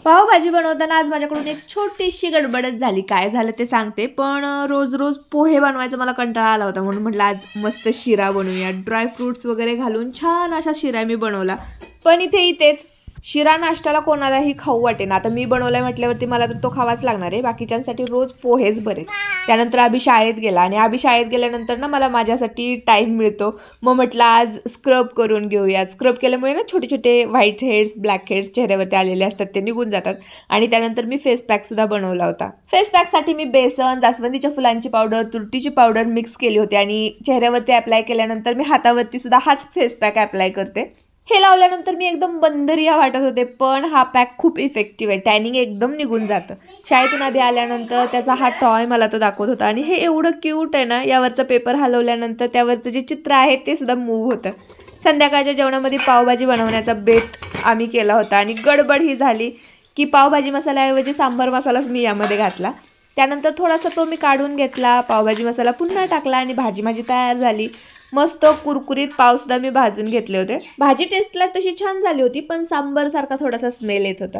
पावभाजी बनवताना आज माझ्याकडून एक छोटीशी गडबडच झाली. काय झालं ते सांगते. पण रोज रोज पोहे बनवायचा मला कंटाळा आला होता, म्हणून म्हटलं आज मस्त शिरा बनवूया. ड्राय फ्रुट्स वगैरे घालून छान असा शिरा मी बनवला. पण इथेच शिरा नाश्त्याला कोणालाही खाऊ वाटेना. आता मी बनवलाय म्हटल्यावरती मला तर तो खावाच लागणार आहे. बाकीच्यांसाठी रोज पोहेच बरेत. त्यानंतर अभि शाळेत गेला आणि अभि शाळेत गेल्यानंतर ना मला माझ्यासाठी टाईम मिळतो. मग म्हटलं आज स्क्रब करून घेऊयात. स्क्रब केल्यामुळे ना छोटे छोटे व्हाईट हेड्स, ब्लॅक हेड्स चेहऱ्यावरती आलेले असतात ते निघून जातात. आणि त्यानंतर मी फेस पॅक सुद्धा बनवला होता. फेस पॅकसाठी मी बेसन, जास्वंदीच्या फुलांची पावडर, तुरटीची पावडर मिक्स केली होती आणि चेहऱ्यावरती अप्लाय केल्यानंतर मी हातावरती सुद्धा हाच फेस पॅक अप्लाय करते. हे लावल्यानंतर मी एकदम बंदरिया वाटत होते, पण हा पॅक खूप इफेक्टिव्ह आहे. टॅनिंग एकदम निघून जातं. शाळेतून अभि आल्यानंतर त्याचा हा टॉय मला तो दाखवत होता आणि हे एवढं क्यूट आहे ना. यावरचं पेपर हलवल्यानंतर त्यावरचं जे चित्र आहे ते सुद्धा मूव्ह होतं. संध्याकाळच्या जेवणामध्ये पावभाजी बनवण्याचा बेत आम्ही केला होता आणि गडबड ही झाली की पावभाजी मसाल्याऐवजी सांबार मसालाच मी यामध्ये घातला. त्यानंतर थोडासा तो मी काढून घेतला, पावभाजी मसाला पुन्हा टाकला आणि भाजी माझी तयार झाली. मस्त कुरकुरीत पावसुद्धा मी भाजून घेतले होते. भाजी टेस्टला तशी छान झाली होती, पण सांबार सारखा थोडासा स्मेल येत होता.